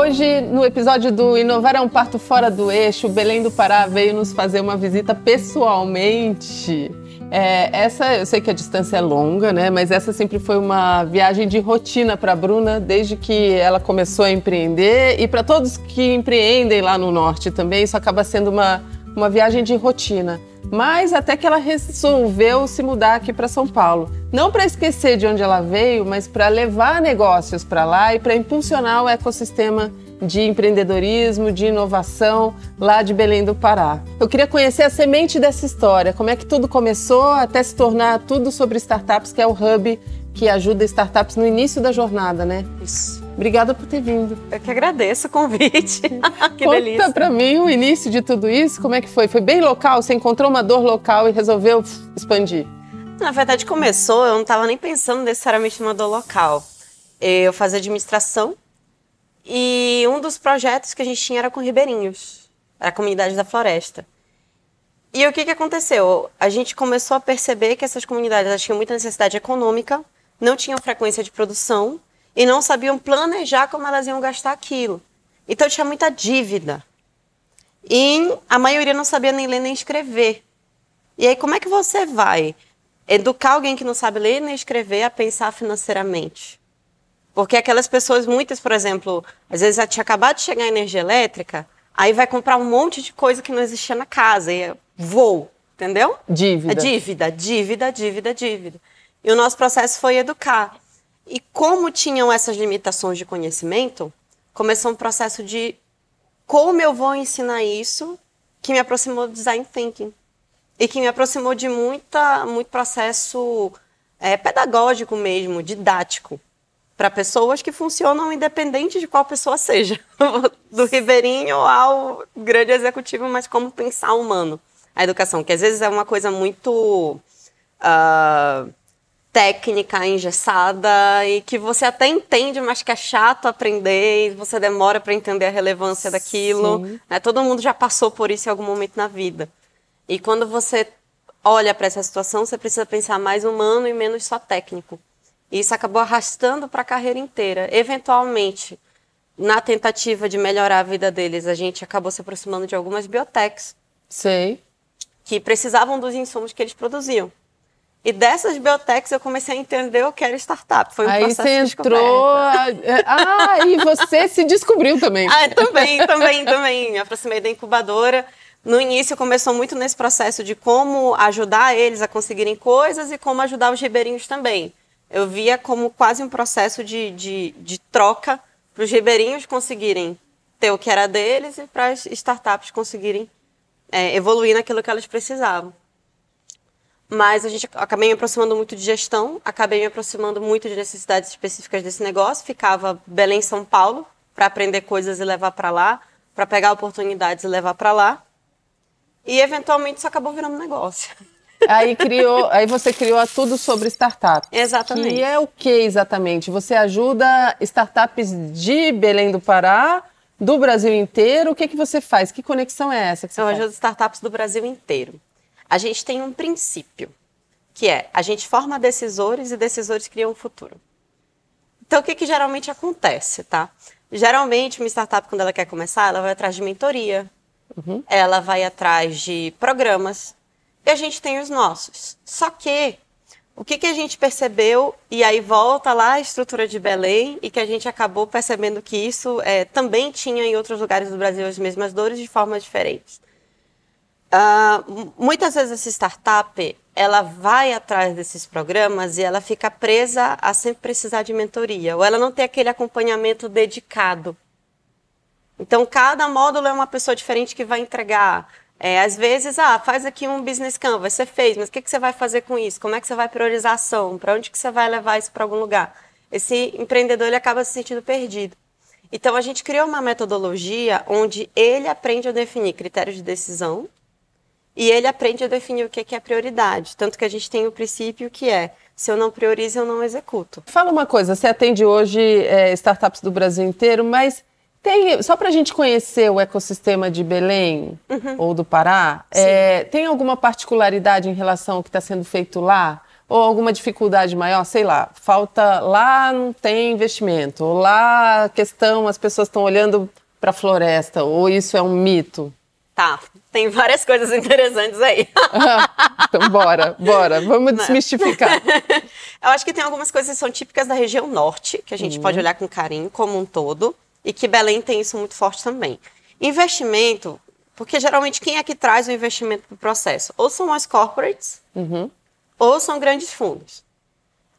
Hoje, no episódio do Inovar é um Parto Fora do Eixo, Belém do Pará veio nos fazer uma visita pessoalmente. Eu sei que a distância é longa, né? Mas essa sempre foi uma viagem de rotina para a Bruna, desde que ela começou a empreender. E para todos que empreendem lá no norte também, isso acaba sendo uma viagem de rotina. Mas até que ela resolveu se mudar aqui para São Paulo. Não para esquecer de onde ela veio, mas para levar negócios para lá e para impulsionar o ecossistema de empreendedorismo, de inovação lá de Belém do Pará. Eu queria conhecer a semente dessa história, como é que tudo começou até se tornar tudo sobre startups, que é o hub que ajuda startups no início da jornada, né? Isso. Obrigada por ter vindo. Eu que agradeço o convite. Que delícia. Conta pra mim o início de tudo isso, como é que foi? Foi bem local? Você encontrou uma dor local e resolveu expandir? Na verdade começou, eu não estava nem pensando necessariamente numa dor local. Eu fazia administração e um dos projetos que a gente tinha era com ribeirinhos, era a comunidade da floresta. E o que aconteceu? A gente começou a perceber que essas comunidades tinham muita necessidade econômica, não tinham frequência de produção, e não sabiam planejar como elas iam gastar aquilo. Então tinha muita dívida. E a maioria não sabia nem ler nem escrever. E aí como é que você vai educar alguém que não sabe ler nem escrever a pensar financeiramente? Porque aquelas pessoas, muitas, por exemplo, às vezes já tinha acabado de chegar a energia elétrica, aí vai comprar um monte de coisa que não existia na casa, e voo, entendeu? Dívida. Dívida. E o nosso processo foi educar. E como tinham essas limitações de conhecimento, começou um processo de como eu vou ensinar isso, que me aproximou do design thinking. E que me aproximou de muito processo pedagógico mesmo, didático, para pessoas que funcionam independente de qual pessoa seja. Do ribeirinho ao grande executivo, mas como pensar humano. A educação, que às vezes é uma coisa muito técnica, engessada, e que você até entende, mas que é chato aprender, e você demora para entender a relevância daquilo. Né? Todo mundo já passou por isso em algum momento na vida. E quando você olha para essa situação, você precisa pensar mais humano e menos só técnico. E isso acabou arrastando para a carreira inteira. Eventualmente, na tentativa de melhorar a vida deles, a gente acabou se aproximando de algumas biotechs. Sei. Que precisavam dos insumos que eles produziam. E dessas biotechs eu comecei a entender o que era startup. Foi um processo de descoberta. Aí você entrou... e você se descobriu também. Também. Me aproximei da incubadora. No início começou muito nesse processo de como ajudar eles a conseguirem coisas e como ajudar os ribeirinhos também. Eu via como quase um processo de troca para os ribeirinhos conseguirem ter o que era deles e para as startups conseguirem evoluir naquilo que elas precisavam. Mas a gente acabei me aproximando muito de gestão, acabei me aproximando muito de necessidades específicas desse negócio. Ficava Belém, São Paulo, para aprender coisas e levar para lá, para pegar oportunidades e levar para lá. E, eventualmente, isso acabou virando negócio. Aí você criou a Tudo Sobre Startup. Exatamente. Que é o que exatamente? Você ajuda startups de Belém do Pará, do Brasil inteiro. O que você faz? Que conexão é essa que você faz? Eu ajudo startups do Brasil inteiro. A gente tem um princípio, que é a gente forma decisores e decisores criam o futuro. Então, o que geralmente acontece, tá? Geralmente, uma startup, quando ela quer começar, ela vai atrás de mentoria, ela vai atrás de programas, e a gente tem os nossos. Só que, o que a gente percebeu, e aí volta lá a estrutura de Belém, e que a gente acabou percebendo que isso também tinha em outros lugares do Brasil as mesmas dores de formas diferentes. Muitas vezes essa startup, ela vai atrás desses programas e ela fica presa a sempre precisar de mentoria, ou ela não tem aquele acompanhamento dedicado. Então, cada módulo é uma pessoa diferente que vai entregar. Às vezes, faz aqui um business canvas, você fez, mas o que você vai fazer com isso? Como é que você vai priorizar a ação? Para onde que você vai levar isso para algum lugar? Esse empreendedor, ele acaba se sentindo perdido. Então, a gente criou uma metodologia onde ele aprende a definir critérios de decisão, e ele aprende a definir o que é prioridade. Tanto que a gente tem o princípio que se eu não priorizo, eu não executo. Fala uma coisa, você atende hoje startups do Brasil inteiro, mas só para a gente conhecer o ecossistema de Belém ou do Pará, tem alguma particularidade em relação ao que está sendo feito lá? Ou alguma dificuldade maior? Sei lá, falta lá, não tem investimento. Ou lá a questão, as pessoas estão olhando para a floresta. Ou isso é um mito? Tá, tem várias coisas interessantes aí. Então bora, vamos desmistificar. Eu acho que tem algumas coisas que são típicas da região norte, que a gente pode olhar com carinho como um todo, e que Belém tem isso muito forte também. Investimento, porque geralmente quem é que traz o investimento para o processo? Ou são as corporates, ou são grandes fundos.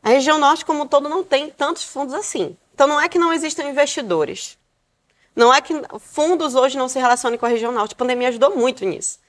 A região norte como um todo não tem tantos fundos assim. Então não é que não existam investidores. Não é que fundos hoje não se relacionem com a região norte. A pandemia ajudou muito nisso.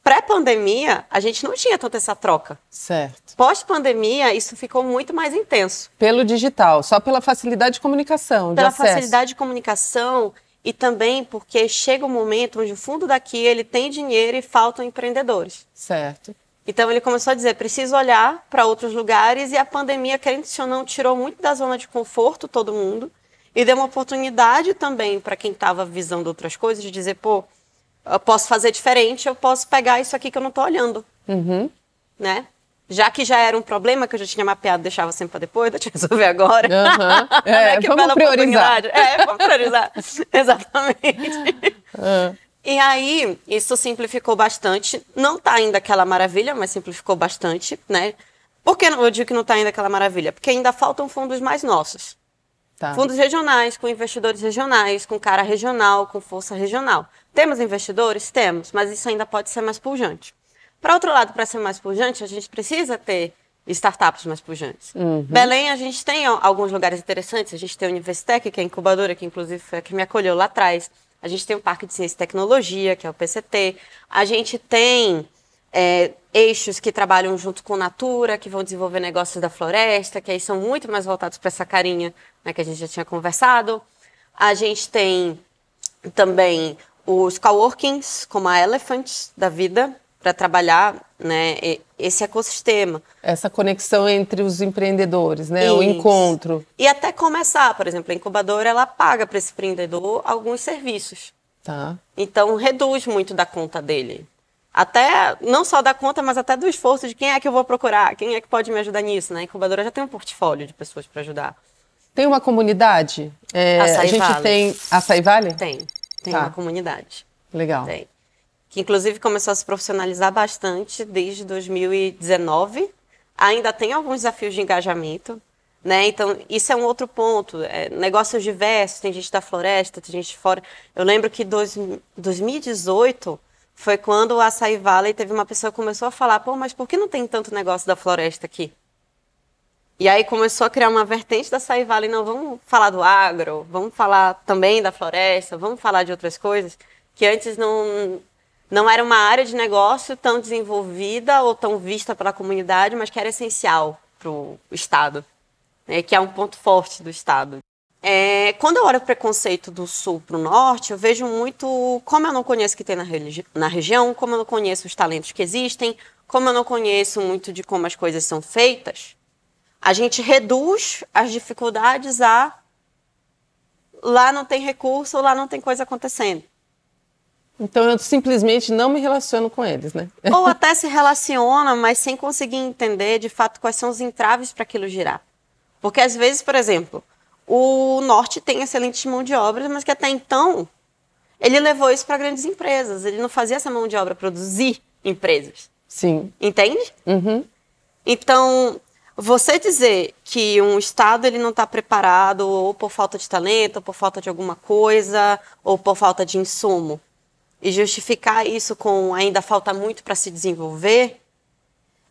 Pré-pandemia, a gente não tinha tanta essa troca. Certo. Pós-pandemia, isso ficou muito mais intenso. Pelo digital, só pela facilidade de comunicação, Pela de acesso. facilidade de comunicação e também porque chega um momento onde o fundo daqui ele tem dinheiro e faltam empreendedores. Certo. Então ele começou a dizer, preciso olhar para outros lugares e a pandemia, querendo ou não, tirou muito da zona de conforto todo mundo e deu uma oportunidade também para quem estava visando outras coisas de dizer, pô, eu posso fazer diferente, eu posso pegar isso aqui que eu não estou olhando, né? Já que já era um problema que eu já tinha mapeado, deixava sempre para depois, deixa eu resolver agora. Vamos priorizar. Vamos priorizar. Exatamente. E aí, isso simplificou bastante. Não está ainda aquela maravilha, mas simplificou bastante, né? Por que eu digo que não está ainda aquela maravilha? Porque ainda faltam fundos mais nossos. Tá. Fundos regionais, com investidores regionais, com cara regional, com força regional. Temos investidores? Temos, mas isso ainda pode ser mais pujante. Para outro lado, para ser mais pujante, a gente precisa ter startups mais pujantes. Belém, a gente tem alguns lugares interessantes. A gente tem a Universitec, que é a incubadora, que inclusive foi a que me acolheu lá atrás. A gente tem o Parque de Ciência e Tecnologia, que é o PCT. A gente tem eixos que trabalham junto com Natura, que vão desenvolver negócios da floresta, que aí são muito mais voltados para essa carinha, né, que a gente já tinha conversado. A gente tem também os coworkings, como a Elephant da vida, para trabalhar, né, esse ecossistema. Essa conexão entre os empreendedores, né? Isso. O encontro. E até começar, por exemplo, a incubadora, ela paga para esse empreendedor alguns serviços. Tá. Então, reduz muito da conta dele. Até, não só da conta, mas até do esforço de quem é que eu vou procurar, quem é que pode me ajudar nisso, né? A incubadora já tem um portfólio de pessoas para ajudar. Tem uma comunidade? Açaí a gente Vale. tem... Açaí Vale? Tem Tá. uma comunidade. Legal. Tem. Que inclusive começou a se profissionalizar bastante desde 2019. Ainda tem alguns desafios de engajamento, né? Então, isso é um outro ponto. Negócios diversos, tem gente da floresta, tem gente de fora. Eu lembro que 2018 foi quando o Açaí Valley teve uma pessoa que começou a falar, pô, mas por que não tem tanto negócio da floresta aqui? E aí começou a criar uma vertente da Açaí Valley, não, vamos falar do agro, vamos falar também da floresta, vamos falar de outras coisas que antes não era uma área de negócio tão desenvolvida ou tão vista pela comunidade, mas que era essencial para o Estado, né, que é um ponto forte do Estado. Quando eu olho o preconceito do sul para o norte, eu vejo muito como eu não conheço o que tem na região, como eu não conheço os talentos que existem, como eu não conheço muito de como as coisas são feitas, a gente reduz as dificuldades a lá não tem recurso, lá não tem coisa acontecendo. Então eu simplesmente não me relaciono com eles, né? Ou até se relaciona, mas sem conseguir entender de fato quais são os entraves para aquilo girar. Porque às vezes, por exemplo, o norte tem excelente mão de obra, mas que até então ele levou isso para grandes empresas. Ele não fazia essa mão de obra produzir empresas. Sim. Entende? Então, você dizer que um estado ele não está preparado ou por falta de talento, ou por falta de alguma coisa, ou por falta de insumo, e justificar isso com ainda falta muito para se desenvolver,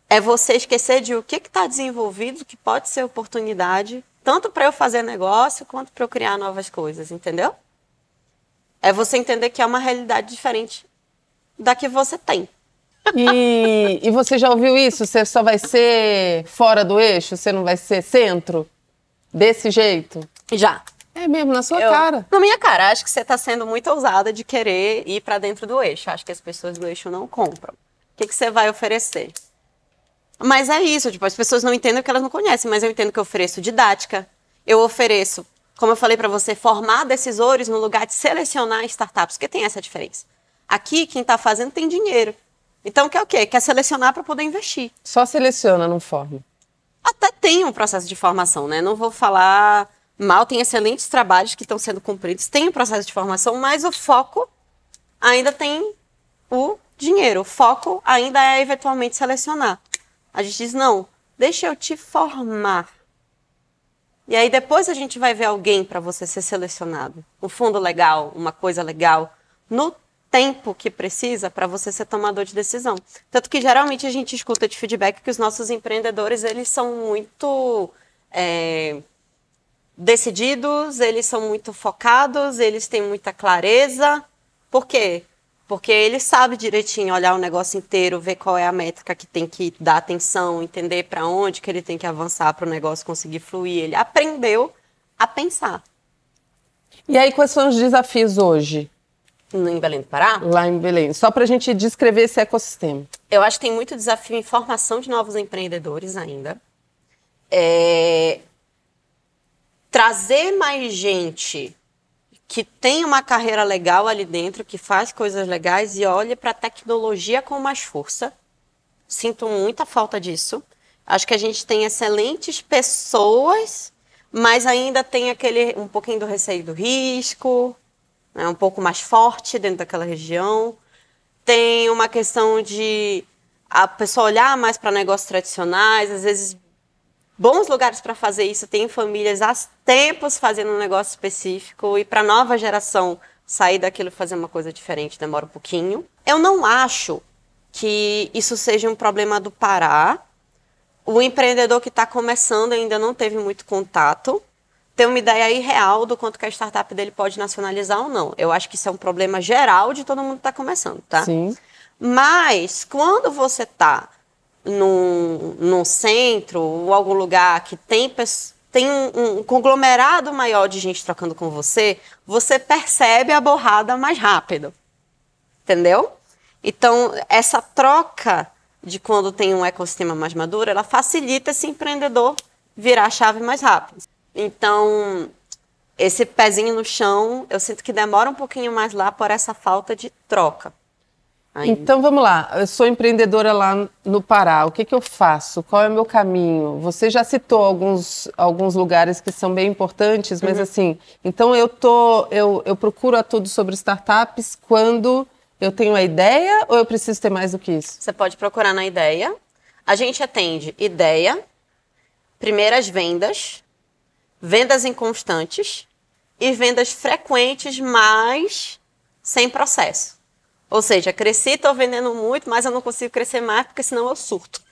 é você esquecer de o que está desenvolvido, que pode ser oportunidade, tanto para eu fazer negócio, quanto para eu criar novas coisas, entendeu? É você entender que é uma realidade diferente da que você tem. E você já ouviu isso? Você só vai ser fora do eixo? Você não vai ser centro? Desse jeito? Já. É mesmo, na sua cara. Na minha cara. Acho que você está sendo muito ousada de querer ir para dentro do eixo. Acho que as pessoas do eixo não compram. O que você vai oferecer? Mas é isso, tipo, as pessoas não entendem o que elas não conhecem, mas eu entendo que eu ofereço didática, eu ofereço, como eu falei para você, formar decisores no lugar de selecionar startups, porque tem essa diferença. Aqui, quem está fazendo tem dinheiro. Então, quer o quê? Quer selecionar para poder investir. Só seleciona, não forma. Até tem um processo de formação, né? Não vou falar mal, tem excelentes trabalhos que estão sendo cumpridos, tem um processo de formação, mas o foco ainda tem o dinheiro. O foco ainda é eventualmente selecionar. A gente diz, não, deixa eu te formar. E aí depois a gente vai ver alguém para você ser selecionado. Um fundo legal, uma coisa legal, no tempo que precisa para você ser tomador de decisão. Tanto que geralmente a gente escuta de feedback que os nossos empreendedores, eles são muito decididos, eles são muito focados, eles têm muita clareza. Por quê? Porque ele sabe direitinho olhar o negócio inteiro, ver qual é a métrica que tem que dar atenção, entender para onde que ele tem que avançar para o negócio conseguir fluir. Ele aprendeu a pensar. E aí, quais são os desafios hoje? Em Belém do Pará? Lá em Belém. Só para a gente descrever esse ecossistema. Eu acho que tem muito desafio em formação de novos empreendedores ainda. Trazer mais gente que tem uma carreira legal ali dentro, que faz coisas legais e olha para a tecnologia com mais força. Sinto muita falta disso. Acho que a gente tem excelentes pessoas, mas ainda tem um pouquinho do receio do risco, né, um pouco mais forte dentro daquela região. Tem uma questão de a pessoa olhar mais para negócios tradicionais, às vezes bons lugares para fazer isso, tem famílias há tempos fazendo um negócio específico e para a nova geração sair daquilo e fazer uma coisa diferente demora um pouquinho. Eu não acho que isso seja um problema do Pará. O empreendedor que está começando ainda não teve muito contato, tem uma ideia aí real do quanto que a startup dele pode nacionalizar ou não. Eu acho que isso é um problema geral de todo mundo que está começando, tá? Sim. Mas quando você está num centro ou algum lugar que tem um conglomerado maior de gente trocando com você, você percebe a borrada mais rápido. Entendeu? Então, essa troca de quando tem um ecossistema mais maduro, ela facilita esse empreendedor virar a chave mais rápido. Então, esse pezinho no chão, eu sinto que demora um pouquinho mais lá por essa falta de troca. Ainda. Então, vamos lá. Eu sou empreendedora lá no Pará. O que eu faço? Qual é o meu caminho? Você já citou alguns lugares que são bem importantes, mas assim, então eu procuro a tudo sobre startups quando eu tenho a ideia ou eu preciso ter mais do que isso? Você pode procurar na ideia. A gente atende ideia, primeiras vendas, vendas inconstantes e vendas frequentes, mas sem processo. Ou seja, cresci, estou vendendo muito, mas eu não consigo crescer mais porque senão eu surto.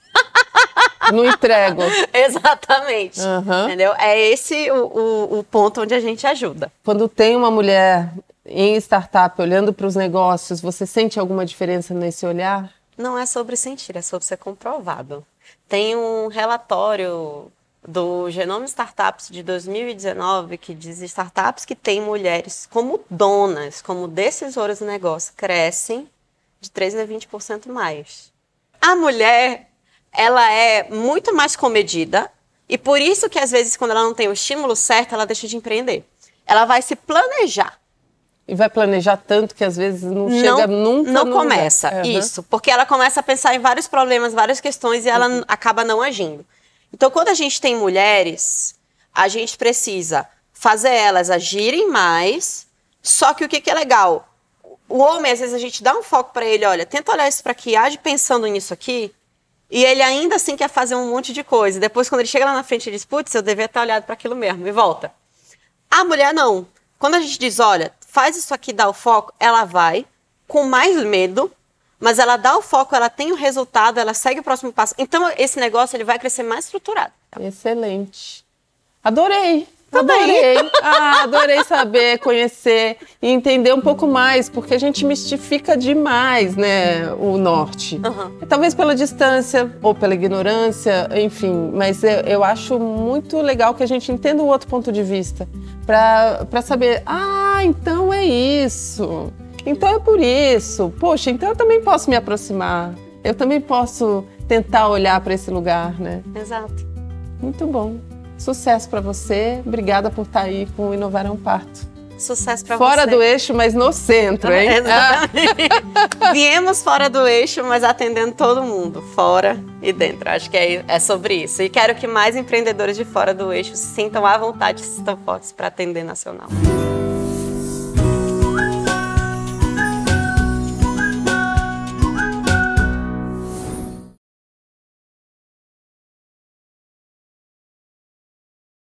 Não entrego. Exatamente. Entendeu? É esse o ponto onde a gente ajuda. Quando tem uma mulher em startup olhando para os negócios, você sente alguma diferença nesse olhar? Não é sobre sentir, é sobre ser comprovado. Tem um relatório do Genome Startups de 2019 que diz startups que têm mulheres como donas, como decisoras do negócio, crescem de 13% a 20% mais. A mulher, ela é muito mais comedida e por isso que às vezes quando ela não tem o estímulo certo, ela deixa de empreender. Ela vai se planejar. E vai planejar tanto que às vezes não chega nunca. Não começa, isso. Porque ela começa a pensar em vários problemas, várias questões e ela acaba não agindo. Então, quando a gente tem mulheres, a gente precisa fazer elas agirem mais, só que o que é legal? O homem, às vezes, a gente dá um foco para ele, olha, tenta olhar isso para aqui, age pensando nisso aqui, e ele ainda assim quer fazer um monte de coisa. E depois, quando ele chega lá na frente, ele diz, putz, eu devia ter olhado para aquilo mesmo, e volta. A mulher, não. Quando a gente diz, olha, faz isso aqui, dá o foco, ela vai com mais medo, mas ela dá o foco, ela tem o resultado, ela segue o próximo passo. Então, esse negócio ele vai crescer mais estruturado. Excelente. Adorei. Também. Adorei. Adorei saber, conhecer e entender um pouco mais, porque a gente mistifica demais, né, o norte. Talvez pela distância ou pela ignorância, enfim. Mas eu acho muito legal que a gente entenda o outro ponto de vista, para saber, então é isso. Então é por isso. Poxa, então eu também posso me aproximar. Eu também posso tentar olhar para esse lugar, né? Exato. Muito bom. Sucesso para você. Obrigada por estar aí com o Inovar é um Parto. Sucesso pra Fora você. do eixo, mas no centro, hein? Exatamente. Viemos fora do eixo, mas atendendo todo mundo, fora e dentro. Acho que é sobre isso. E quero que mais empreendedores de fora do eixo se sintam à vontade, se sintam fortes para atender nacional.